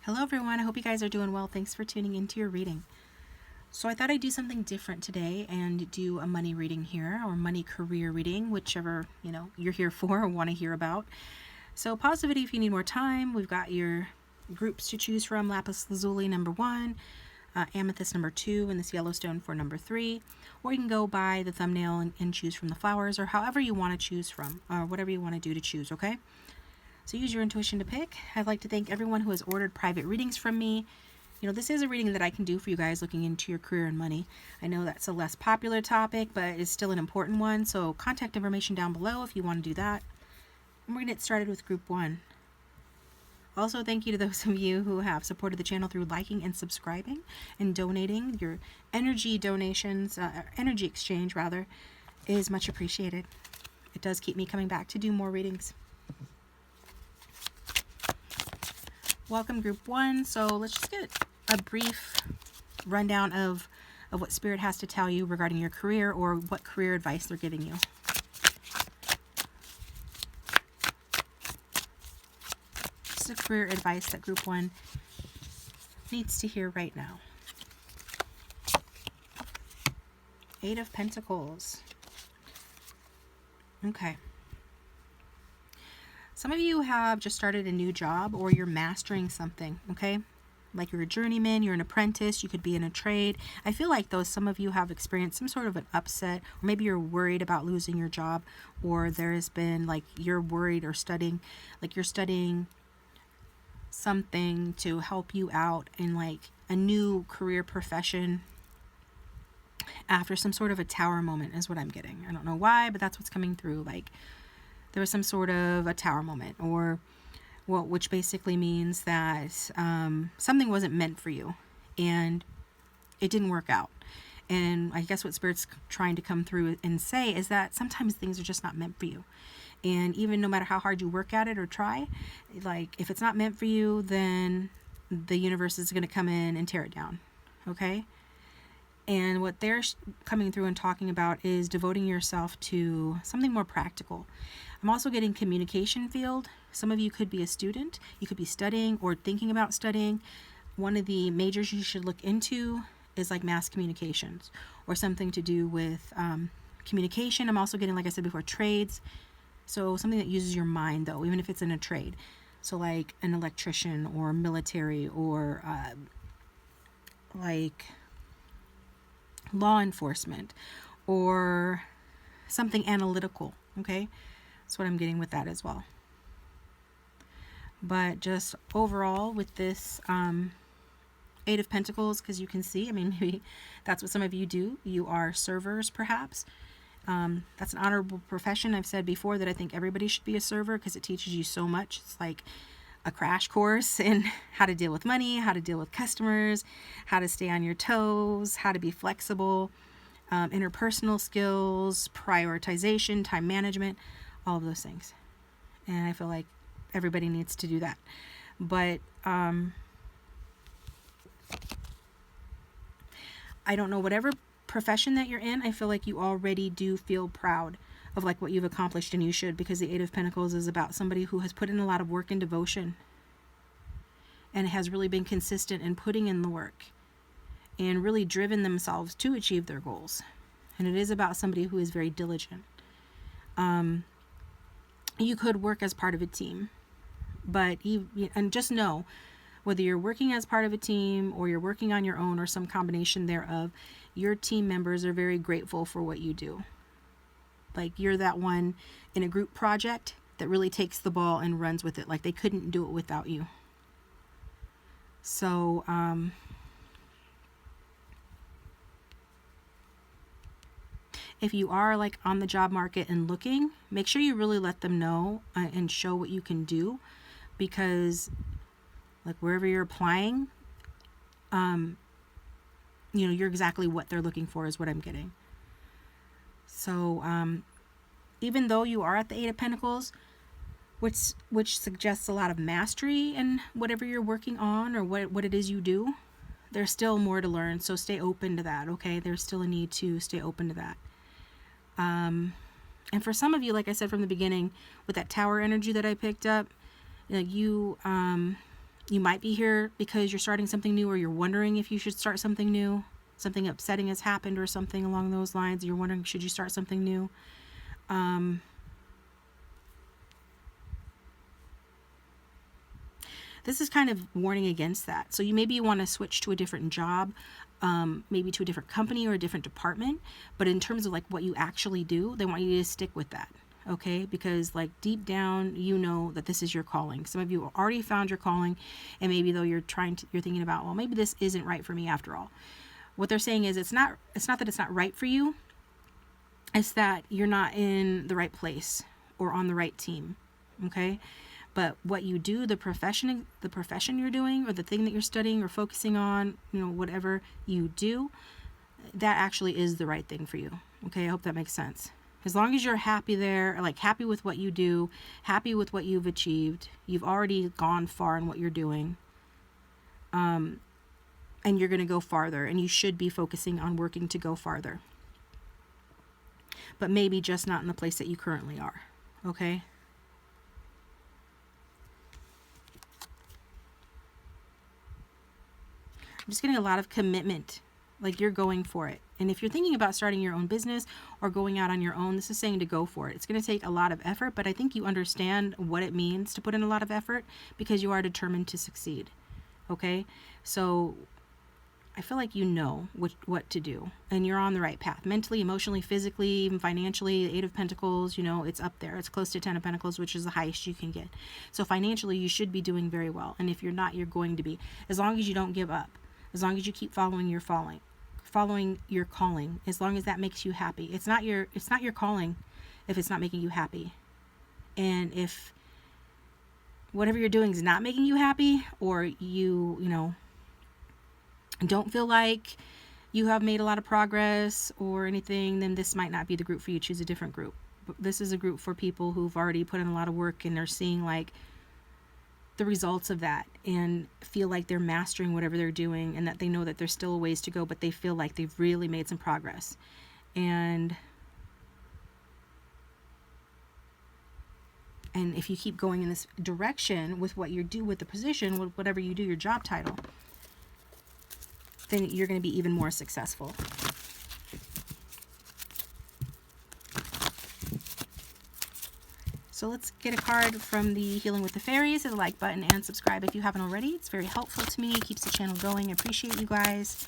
Hello everyone, I hope you guys are doing well. Thanks for tuning into your reading. So I thought I'd do something different today and do a money reading here, or money career reading, whichever, you're here for or want to hear about. So pause the video if you need more time. We've got your groups to choose from: lapis lazuli number 1, amethyst number 2, and this yellowstone for number 3. Or you can go by the thumbnail and choose from the flowers, or however you want to choose from, or whatever you want to do to choose, okay? So use your intuition to pick. I'd like to thank everyone who has ordered private readings from me. This is a reading that I can do for you guys looking into your career and money. I know that's a less popular topic, but it's still an important one. So contact information down below if you want to do that. And we're going to get started with group 1. Also, thank you to those of you who have supported the channel through liking and subscribing and donating. Your energy donations, energy exchange rather, is much appreciated. It does keep me coming back to do more readings. Welcome group 1. So let's just get a brief rundown of what Spirit has to tell you regarding your career, or what career advice they're giving you. This is the career advice that group 1 needs to hear right now. 8 of Pentacles. Okay. Some of you have just started a new job, or you're mastering something, okay? Like you're a journeyman, you're an apprentice, you could be in a trade. I feel like some of you have experienced some sort of an upset, or maybe you're worried about losing your job, or there's been you're worried or studying, you're studying something to help you out in a new career profession after some sort of a tower moment is what I'm getting. I don't know why, but that's what's coming through. There was some sort of a tower moment, or which basically means that something wasn't meant for you and it didn't work out. And I guess what Spirit's trying to come through and say is that sometimes things are just not meant for you. And even no matter how hard you work at it or try, if it's not meant for you, then the universe is going to come in and tear it down. Okay? And what they're coming through and talking about is devoting yourself to something more practical. I'm also getting communication field. Some of you could be a student. You could be studying or thinking about studying. One of the majors you should look into is mass communications, or something to do with communication. I'm also getting, like I said before, trades. So something that uses your mind, though, even if it's in a trade. So an electrician, or military, or law enforcement, or something analytical. Okay, that's what I'm getting with that as well. But just overall with this 8 of Pentacles, because you can see, maybe that's what some of you do. You are servers, perhaps. That's an honorable profession. I've said before that I think everybody should be a server, because it teaches you so much. It's like a crash course in how to deal with money, how to deal with customers, how to stay on your toes, how to be flexible, interpersonal skills, prioritization, time management, all of those things. And I feel like everybody needs to do that. But I don't know, whatever profession that you're in, I feel like you already do feel proud of what you've accomplished, and you should, because the 8 of Pentacles is about somebody who has put in a lot of work and devotion, and has really been consistent in putting in the work and really driven themselves to achieve their goals. And it is about somebody who is very diligent. You could work as part of a team, and just know, whether you're working as part of a team or you're working on your own or some combination thereof, your team members are very grateful for what you do. You're that one in a group project that really takes the ball and runs with it. They couldn't do it without you. So, if you are on the job market and looking, make sure you really let them know and show what you can do, because wherever you're applying, you're exactly what they're looking for, is what I'm getting. So even though you are at the 8 of Pentacles, which suggests a lot of mastery in whatever you're working on, or what it is you do, there's still more to learn. So stay open to that, okay? There's still a need to stay open to that. And for some of you, like I said from the beginning, with that tower energy that I picked up, you You might be here because you're starting something new, or you're wondering if you should start something new. Something upsetting has happened or something along those lines. You're wondering, should you start something new? This is kind of warning against that. So maybe you want to switch to a different job, maybe to a different company or a different department. But in terms of like what you actually do, they want you to stick with that. Okay, because like deep down, you know that this is your calling. Some of you already found your calling, and maybe though you're thinking about, well, maybe this isn't right for me after all. What they're saying is it's not that it's not right for you. It's that you're not in the right place or on the right team. Okay, but what you do, the profession you're doing, or the thing that you're studying or focusing on, whatever you do, that actually is the right thing for you. Okay, I hope that makes sense. As long as you're happy there, like happy with what you do, happy with what you've achieved, you've already gone far in what you're doing, and you're going to go farther, and you should be focusing on working to go farther. But maybe just not in the place that you currently are. Okay? I'm just getting a lot of commitment. Like you're going for it. And if you're thinking about starting your own business or going out on your own, this is saying to go for it. It's going to take a lot of effort, but I think you understand what it means to put in a lot of effort because you are determined to succeed. Okay? So I feel like you know what to do, and you're on the right path. Mentally, emotionally, physically, even financially. The 8 of Pentacles, it's up there. It's close to 10 of Pentacles, which is the highest you can get. So financially, you should be doing very well. And if you're not, you're going to be. As long as you don't give up. As long as you keep following your calling, as long as that makes you happy. It's not your calling if it's not making you happy. And if whatever you're doing is not making you happy, or you don't feel like you have made a lot of progress or anything, then this might not be the group for you. Choose a different group. But this is a group for people who've already put in a lot of work, and they're seeing like the results of that, and feel like they're mastering whatever they're doing, and that they know that there's still a ways to go, but they feel like they've really made some progress. And if you keep going in this direction with what you do, with the position, with whatever you do, your job title, then you're going to be even more successful. So let's get a card from the Healing with the Fairies. Hit the like button and subscribe if you haven't already. It's very helpful to me. It keeps the channel going. I appreciate you guys.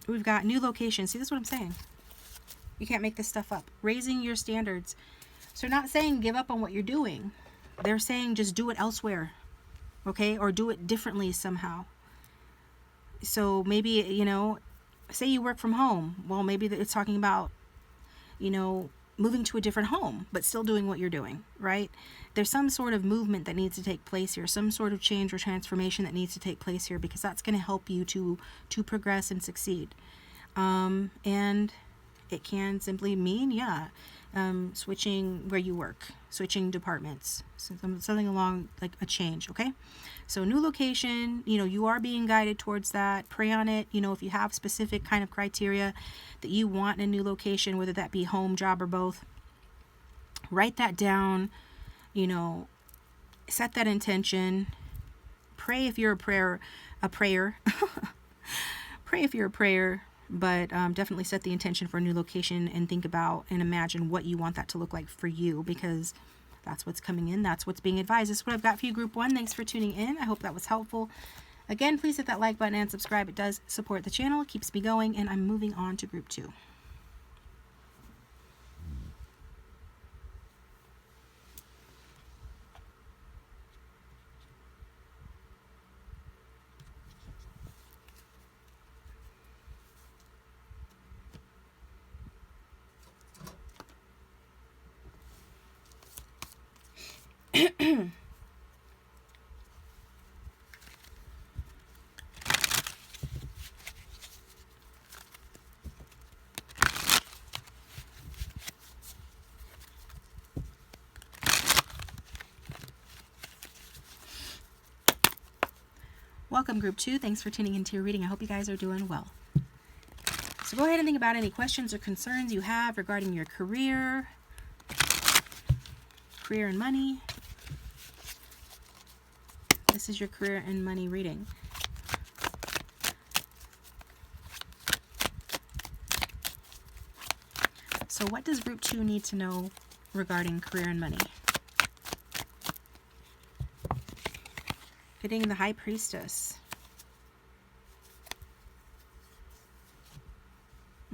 We've got new location. See, this is what I'm saying. You can't make this stuff up. Raising your standards. So not saying give up on what you're doing. They're saying just do it elsewhere. Okay? Or do it differently somehow. So maybe, say you work from home. Well, maybe it's talking about, moving to a different home, but still doing what you're doing, right? There's some sort of movement that needs to take place here. Some sort of change or transformation that needs to take place here, because that's going to help you to progress and succeed. And it can simply mean, switching where you work, switching departments, something along like a change. Okay, so new location, you are being guided towards that. Pray on it. If you have specific kind of criteria that you want in a new location, whether that be home, job, or both, write that down. Set that intention. Pray if you're a prayer. Pray if you're a prayer. But definitely set the intention for a new location, and think about and imagine what you want that to look like for you, because that's what's coming in. That's what's being advised. This is what I've got for you, Group 1. Thanks for tuning in. I hope that was helpful. Again, please hit that like button and subscribe. It does support the channel. It keeps me going. And I'm moving on to Group 2. Welcome, Group 2. Thanks for tuning into your reading. I hope you guys are doing well. So go ahead and think about any questions or concerns you have regarding your career and money. This is your career and money reading. So what does group 2 need to know regarding career and money? Getting the High Priestess.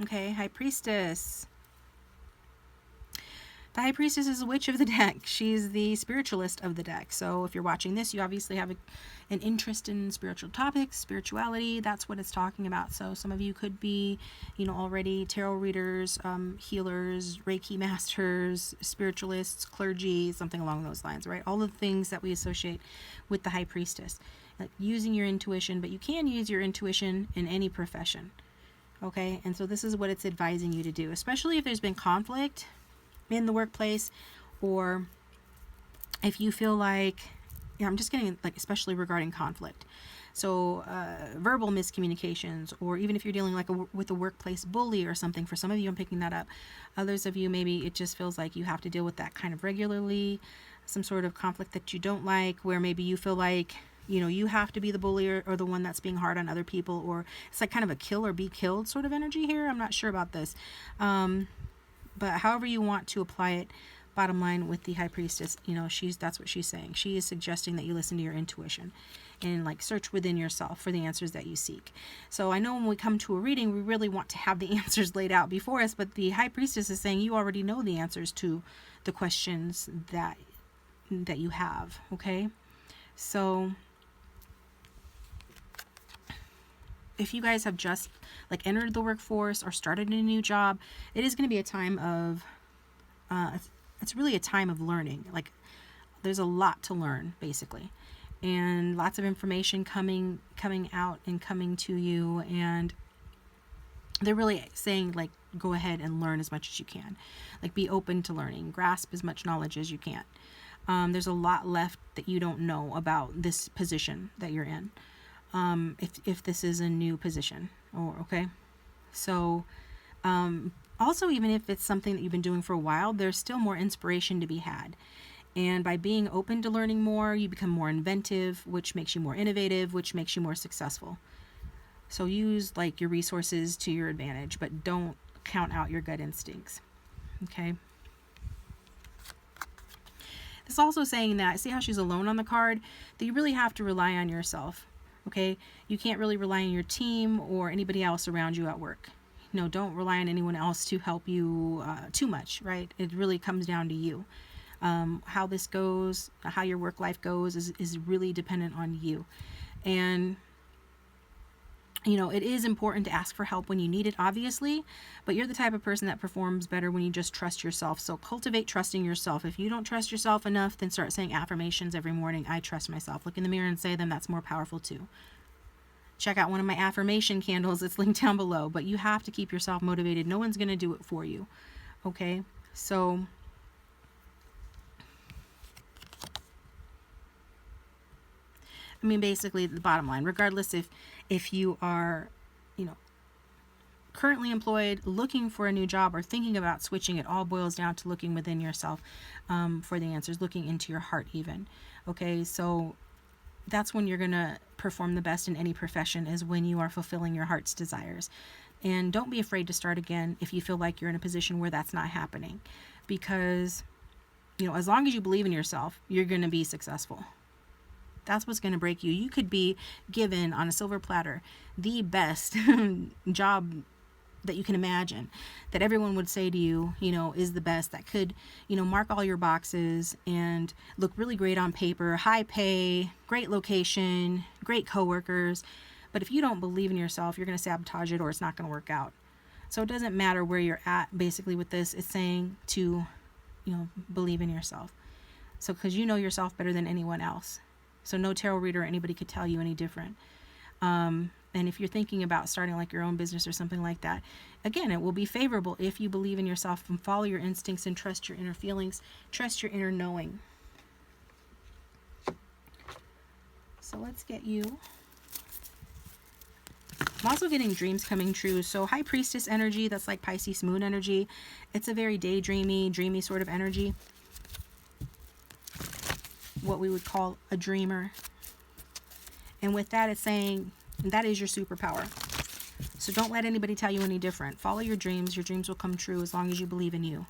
Okay, High Priestess. The High Priestess is the witch of the deck. She's the spiritualist of the deck. So if you're watching this, you obviously have an interest in spiritual topics, spirituality. That's what it's talking about. So some of you could be, already tarot readers, healers, Reiki masters, spiritualists, clergy, something along those lines, right? All the things that we associate with the High Priestess. Like using your intuition, but you can use your intuition in any profession. Okay, and so this is what it's advising you to do, especially if there's been conflict in the workplace, or if you feel like, I'm just getting like, especially regarding conflict. So verbal miscommunications, or even if you're dealing like with a workplace bully or something. For some of you, I'm picking that up. Others of you, maybe it just feels like you have to deal with that kind of regularly. Some sort of conflict that you don't like, where maybe you feel like, you have to be the bully or the one that's being hard on other people, or it's like kind of a kill or be killed sort of energy here. I'm not sure about this. But however you want to apply it, bottom line with the High Priestess, that's what she's saying. She is suggesting that you listen to your intuition and like search within yourself for the answers that you seek. So I know when we come to a reading, we really want to have the answers laid out before us, but the High Priestess is saying you already know the answers to the questions that you have, okay? So if you guys have just like entered the workforce or started a new job, it is going to be a time of, it's really a time of learning. Like there's a lot to learn basically, and lots of information coming out and coming to you. And they're really saying like, go ahead and learn as much as you can. Like be open to learning, grasp as much knowledge as you can. There's a lot left that you don't know about this position that you're in. If this is a new position, okay. So, also, even if it's something that you've been doing for a while, there's still more inspiration to be had. And by being open to learning more, you become more inventive, which makes you more innovative, which makes you more successful. So use like your resources to your advantage, but don't count out your gut instincts. Okay. It's also saying that, see how she's alone on the card, that you really have to rely on yourself. Okay, you can't really rely on your team or anybody else around you at work. Don't rely on anyone else to help you too much, right? It really comes down to you. How this goes, how your work life goes is really dependent on you. And, it is important to ask for help when you need it, obviously, but you're the type of person that performs better when you just trust yourself. So cultivate trusting yourself. If you don't trust yourself enough, then start saying affirmations every morning. I trust myself. Look in the mirror and say them. That's more powerful too. Check out one of my affirmation candles. It's linked down below, but you have to keep yourself motivated. No one's going to do it for you. Okay. So basically the bottom line, regardless if you are, currently employed, looking for a new job, or thinking about switching, it all boils down to looking within yourself for the answers, looking into your heart even. Okay, so that's when you're going to perform the best in any profession, is when you are fulfilling your heart's desires. And don't be afraid to start again if you feel like you're in a position where that's not happening. Because, as long as you believe in yourself, you're going to be successful. That's what's going to break you. You could be given on a silver platter the best job that you can imagine, that everyone would say to you, is the best, that could, mark all your boxes and look really great on paper, high pay, great location, great coworkers. But if you don't believe in yourself, you're going to sabotage it, or it's not going to work out. So it doesn't matter where you're at, basically, with this. It's saying to, believe in yourself. So, because you know yourself better than anyone else. So no tarot reader or anybody could tell you any different. And if you're thinking about starting like your own business or something like that, again, it will be favorable if you believe in yourself and follow your instincts and trust your inner feelings, trust your inner knowing. So let's get you I'm also getting dreams coming true. So High Priestess energy, that's like Pisces moon energy. It's a very daydreamy, dreamy sort of energy. What we would call a dreamer. And with that, it's saying that is your superpower. So don't let anybody tell you any different. Follow your dreams. Your dreams will come true as long as you believe in you.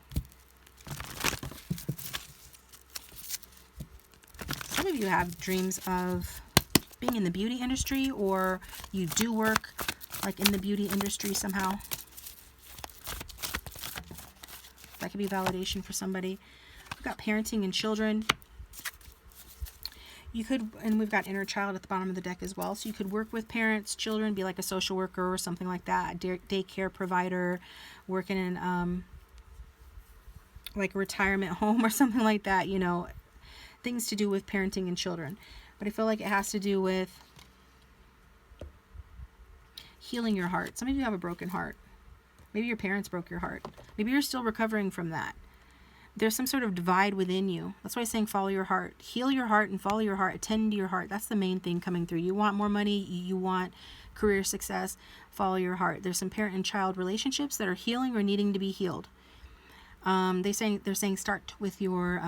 Some of you have dreams of being in the beauty industry, or you do work like in the beauty industry somehow. That could be validation for somebody. We've got parenting and children. You could, and we've got inner child at the bottom of the deck as well. So you could work with parents, children, be like a social worker or something like that, daycare provider, working in like a retirement home or something like that, you know, things to do with parenting and children. But I feel like it has to do with healing your heart. Some of you have a broken heart. Maybe your parents broke your heart. Maybe you're still recovering from that. There's some sort of divide within you. That's why I'm saying follow your heart. Heal your heart and follow your heart. Attend to your heart. That's the main thing coming through. You want more money. You want career success. Follow your heart. There's some parent and child relationships that are healing or needing to be healed. They're saying start with your,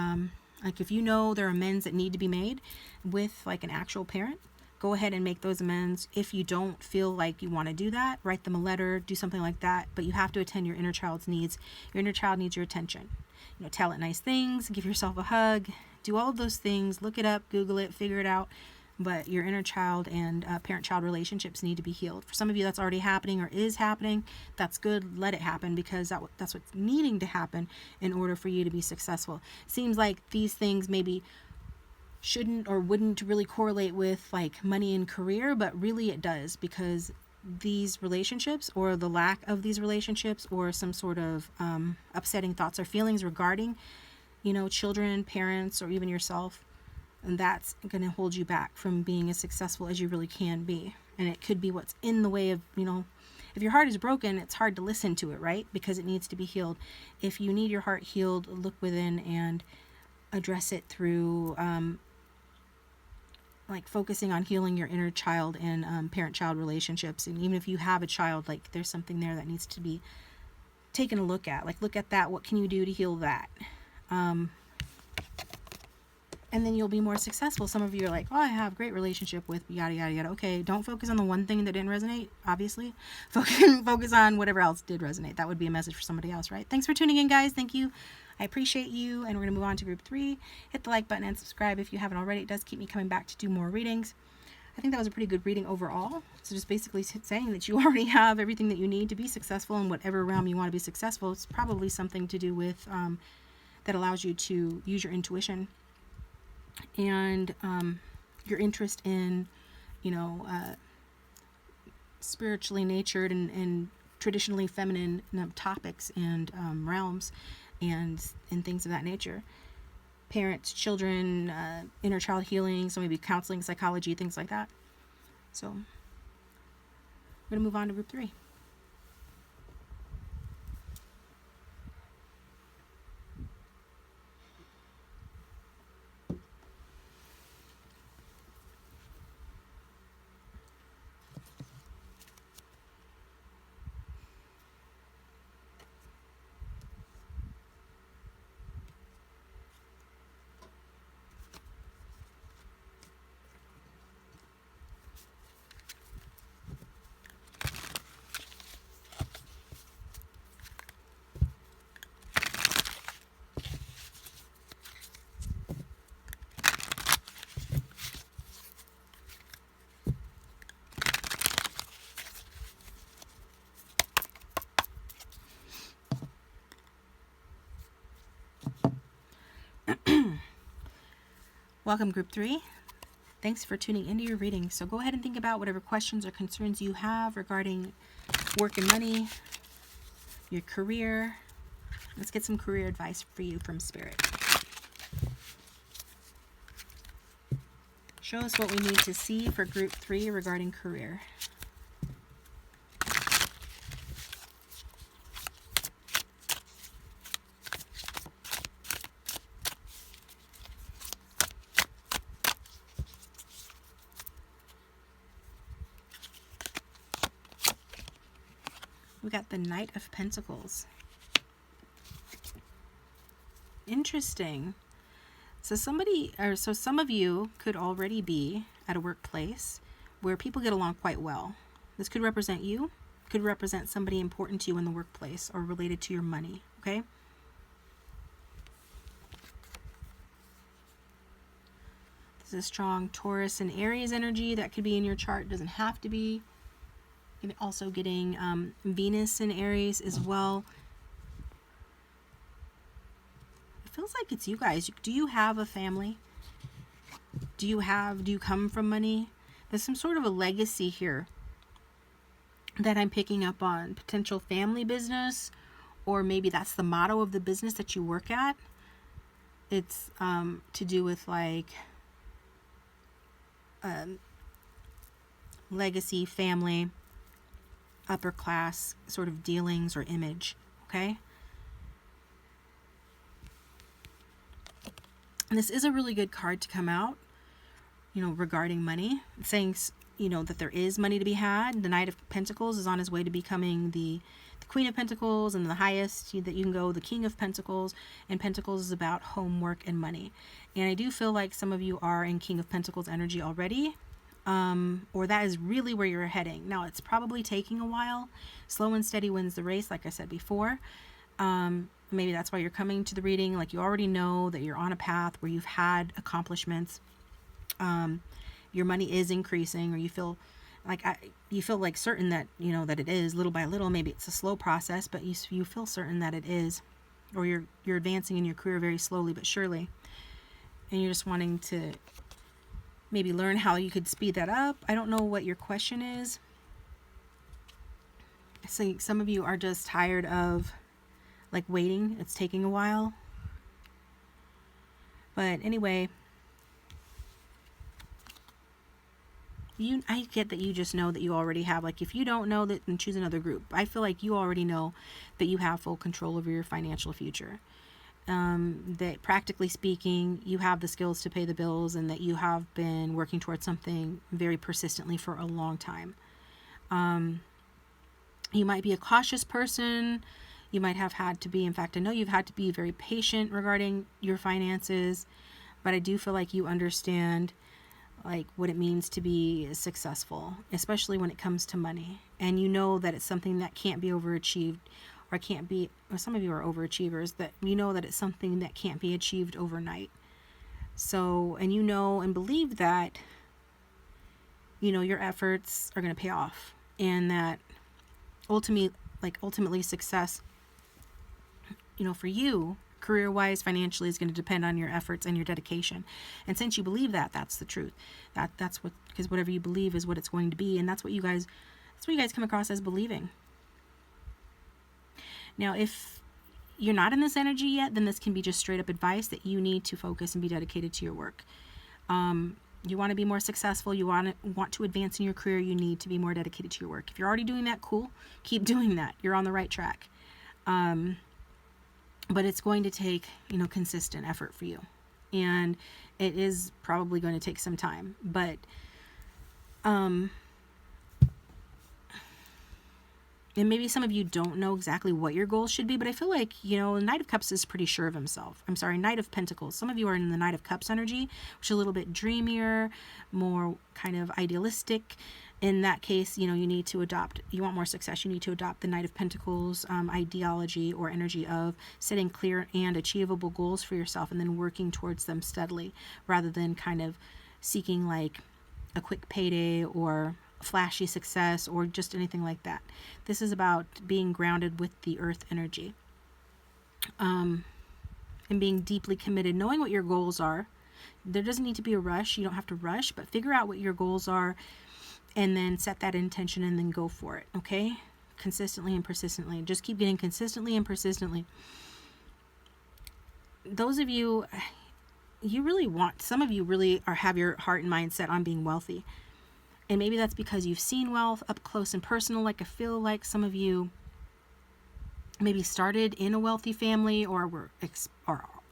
like if you know there are amends that need to be made with like an actual parent, go ahead and make those amends. If you don't feel like you want to do that, write them a letter, do something like that. But you have to attend your inner child's needs. Your inner child needs your attention. You know, tell it nice things, give yourself a hug, do all of those things, look it up, Google it, figure it out. But your inner child and parent-child relationships need to be healed. For some of you, that's already happening or is happening. That's good. Let it happen, because that's what's needing to happen in order for you to be successful. Seems like these things maybe shouldn't or wouldn't really correlate with like money and career, but really it does, because these relationships or the lack of these relationships or some sort of upsetting thoughts or feelings regarding, you know, children, parents, or even yourself, and that's going to hold you back from being as successful as you really can be. And it could be what's in the way of, you know, if your heart is broken, it's hard to listen to it, right? Because it needs to be healed. If you need your heart healed, look within and address it through like focusing on healing your inner child and parent-child relationships. And even if you have a child, like there's something there that needs to be taken a look at. Like, look at that. What can you do to heal that? And then you'll be more successful. Some of you are like, oh, I have a great relationship with yada, yada, yada. Okay, don't focus on the one thing that didn't resonate, obviously. Focus on whatever else did resonate. That would be a message for somebody else, right? Thanks for tuning in, guys. Thank you. I appreciate you. And we're going to move on to group 3. Hit the like button and subscribe if you haven't already. It does keep me coming back to do more readings. I think that was a pretty good reading overall. So just basically saying that you already have everything that you need to be successful in whatever realm you want to be successful. It's probably something to do with that allows you to use your intuition and your interest in, you know, spiritually natured and traditionally feminine topics and realms and things of that nature. Parents, children, inner child healing, so maybe counseling, psychology, things like that. So I'm going to move on to group 3. Welcome, group 3. Thanks for tuning into your reading. So go ahead and think about whatever questions or concerns you have regarding work and money, your career. Let's get some career advice for you from Spirit. Show us what we need to see for group 3 regarding career. We got the Knight of Pentacles. Interesting. So some of you could already be at a workplace where people get along quite well. This could represent you, could represent somebody important to you in the workplace or related to your money, okay? This is a strong Taurus and Aries energy that could be in your chart. Doesn't have to be. You're also getting Venus in Aries as well. It feels like it's you guys. Do you have a family? Do you come from money? There's some sort of a legacy here that I'm picking up on. Potential family business, or maybe that's the motto of the business that you work at. It's to do with like legacy, family, upper class sort of dealings or image, okay? And this is a really good card to come out, regarding money. It's saying, that there is money to be had. The Knight of Pentacles is on his way to becoming the Queen of Pentacles, and the highest that you can go, the King of Pentacles. And Pentacles is about homework and money. And I do feel like some of you are in King of Pentacles energy already, or that is really where you're heading. Now, it's probably taking a while. Slow and steady wins the race, like I said before. Maybe that's why you're coming to the reading. Like, you already know that you're on a path where you've had accomplishments. Your money is increasing, or you feel like certain that, that it is little by little. Maybe it's a slow process, but you feel certain that it is, or you're advancing in your career very slowly but surely. And you're just wanting to maybe learn how you could speed that up. I don't know what your question is. So some of you are just tired of like waiting. It's taking a while. But anyway, I get that you just know that you already have, like, if you don't know that, then choose another group. I feel like you already know that you have full control over your financial future. That practically speaking, you have the skills to pay the bills, and that you have been working towards something very persistently for a long time. You might be a cautious person. You might have had to be, in fact, I know you've had to be very patient regarding your finances, but I do feel like you understand like what it means to be successful, especially when it comes to money. And you know that it's something that can't be overachieved, or some of you are overachievers, that you know that it's something that can't be achieved overnight. So, and and believe that, your efforts are going to pay off, and that ultimately success, for you, career-wise, financially, is going to depend on your efforts and your dedication. And since you believe that, that's the truth. Because whatever you believe is what it's going to be, and that's what you guys come across as believing. Now, if you're not in this energy yet, then this can be just straight up advice that you need to focus and be dedicated to your work. You want to be more successful, you want to advance in your career, you need to be more dedicated to your work. If you're already doing that, cool. Keep doing that. You're on the right track. But it's going to take, consistent effort for you. And it is probably going to take some time. But, and maybe some of you don't know exactly what your goals should be, but I feel like, the Knight of Cups is pretty sure of himself. Knight of Pentacles. Some of you are in the Knight of Cups energy, which is a little bit dreamier, more kind of idealistic. In that case, you need to you want more success, you need to adopt the Knight of Pentacles ideology or energy of setting clear and achievable goals for yourself and then working towards them steadily, rather than kind of seeking like a quick payday or flashy success or just anything like that. This is about being grounded with the earth energy, and being deeply committed, knowing what your goals are. There doesn't need to be a rush. You don't have to rush, but figure out what your goals are, and then set that intention and then go for it, okay? Consistently and persistently. Just keep getting consistently and persistently. Those of you, some of you really have your heart and mind set on being wealthy. And maybe that's because you've seen wealth up close and personal. Like, I feel like some of you maybe started in a wealthy family, or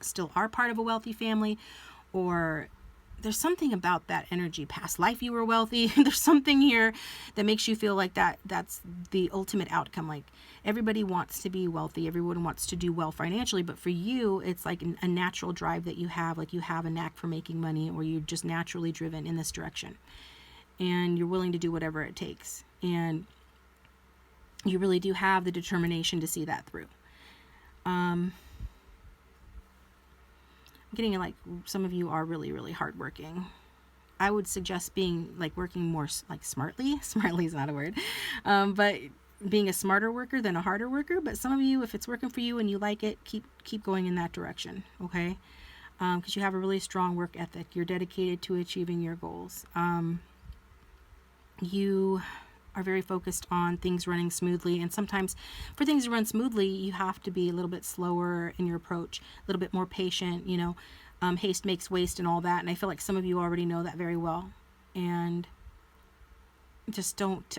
still are part of a wealthy family, or there's something about that energy. Past life you were wealthy. There's something here that makes you feel like that's the ultimate outcome. Like, everybody wants to be wealthy, everyone wants to do well financially, but for you it's like a natural drive that you have. Like, you have a knack for making money, or you're just naturally driven in this direction, and you're willing to do whatever it takes, and you really do have the determination to see that through. I'm getting like some of you are really, really hardworking. I would suggest being like working more like smartly. Smartly is not a word, but being a smarter worker than a harder worker. But some of you, if it's working for you and you like it, keep going in that direction, okay? Because you have a really strong work ethic. You're dedicated to achieving your goals. You are very focused on things running smoothly, and sometimes for things to run smoothly you have to be a little bit slower in your approach, a little bit more patient, haste makes waste and all that, and I feel like some of you already know that very well. And just don't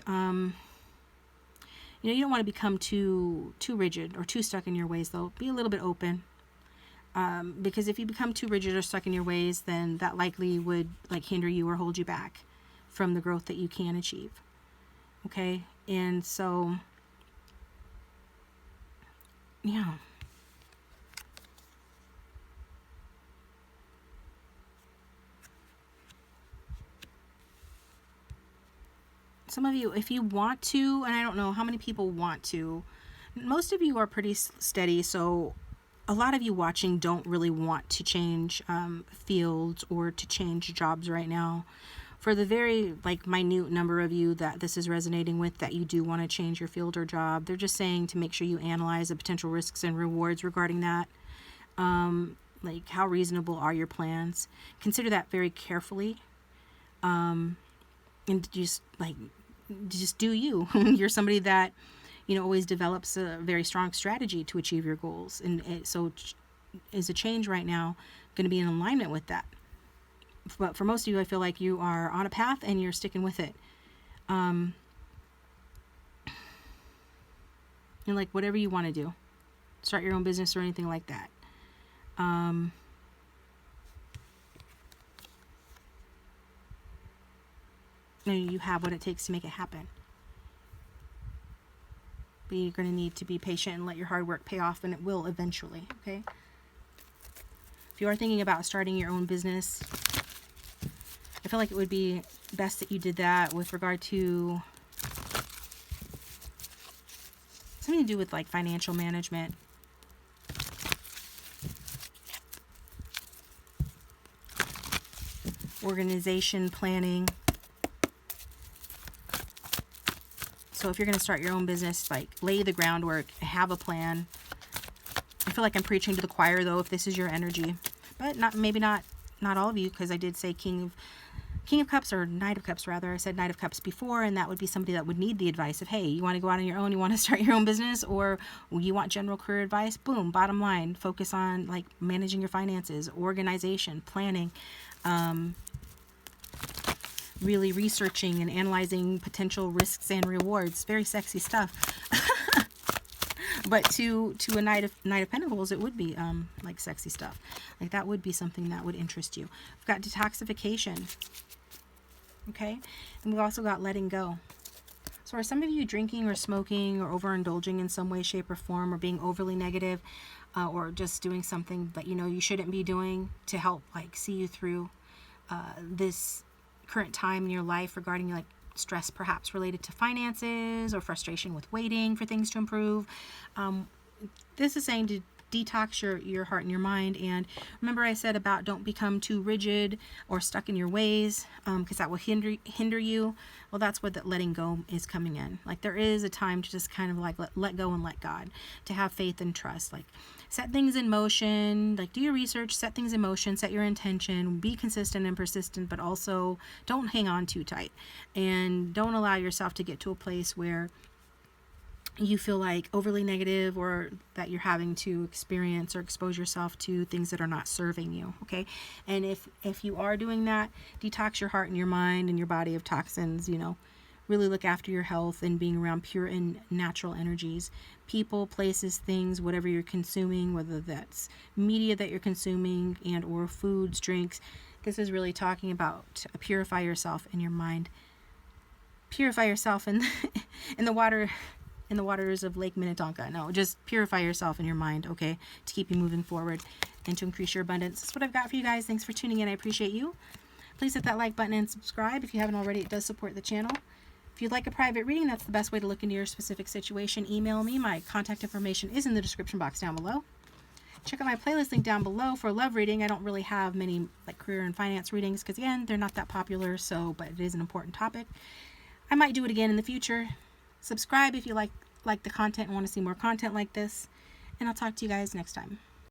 you don't want to become too rigid or too stuck in your ways, though. Be a little bit open, because if you become too rigid or stuck in your ways, then that likely would like hinder you or hold you back from the growth that you can achieve. Okay, and so, yeah. Some of you, if you want to, and I don't know how many people want to, most of you are pretty steady, so a lot of you watching don't really want to change fields or to change jobs right now. For the very like minute number of you that this is resonating with, that you do want to change your field or job, they're just saying to make sure you analyze the potential risks and rewards regarding that. Like, how reasonable are your plans? Consider that very carefully. And just do you. You're somebody that, always develops a very strong strategy to achieve your goals. And so is a change right now going to be in alignment with that? But for most of you, I feel like you are on a path and you're sticking with it. And like, whatever you want to do, start your own business or anything like that. You have what it takes to make it happen. But you're going to need to be patient and let your hard work pay off, and it will eventually, okay? If you are thinking about starting your own business, I feel like it would be best that you did that with regard to something to do with like financial management. Organization, planning. So if you're going to start your own business, like, lay the groundwork, have a plan. I feel like I'm preaching to the choir, though, if this is your energy. But maybe not all of you, because I did say King of Cups, or Knight of Cups rather. I said Knight of Cups before, and that would be somebody that would need the advice of, hey, you want to go out on your own, you want to start your own business, or you want general career advice? Boom, bottom line, focus on like managing your finances, organization, planning, really researching and analyzing potential risks and rewards. Very sexy stuff. But to a Knight of Pentacles, it would be like sexy stuff. Like, that would be something that would interest you. We've got detoxification. Okay, and we've also got letting go. So are some of you drinking or smoking or overindulging in some way, shape, or form, or being overly negative, or just doing something that you shouldn't be doing to help like see you through this current time in your life regarding like stress perhaps related to finances or frustration with waiting for things to improve? This is saying to detox your heart and your mind. And remember I said about don't become too rigid or stuck in your ways, because that will hinder you. Well, that's where that letting go is coming in. Like, there is a time to just kind of like let go and let God, to have faith and trust. Like, set things in motion, like do your research, set things in motion, set your intention, be consistent and persistent, but also don't hang on too tight, and don't allow yourself to get to a place where you feel like overly negative, or that you're having to experience or expose yourself to things that are not serving you. Okay, and if you are doing that, detox your heart and your mind and your body of toxins. Really look after your health and being around pure and natural energies, people, places, things, whatever you're consuming, whether that's media that you're consuming and or foods, drinks. This is really talking about purify yourself in your mind. Purify yourself in in the water, in the waters of Lake Minnetonka. No, just purify yourself in your mind, okay, to keep you moving forward and to increase your abundance. That's what I've got for you guys. Thanks for tuning in. I appreciate you. Please hit that like button and subscribe if you haven't already. It does support the channel. If you'd like a private reading, that's the best way to look into your specific situation. Email me. My contact information is in the description box down below. Check out my playlist link down below for a love reading. I don't really have many like career and finance readings because, again, they're not that popular, so, but it is an important topic. I might do it again in the future. Subscribe if you like the content and want to see more content like this. And I'll talk to you guys next time.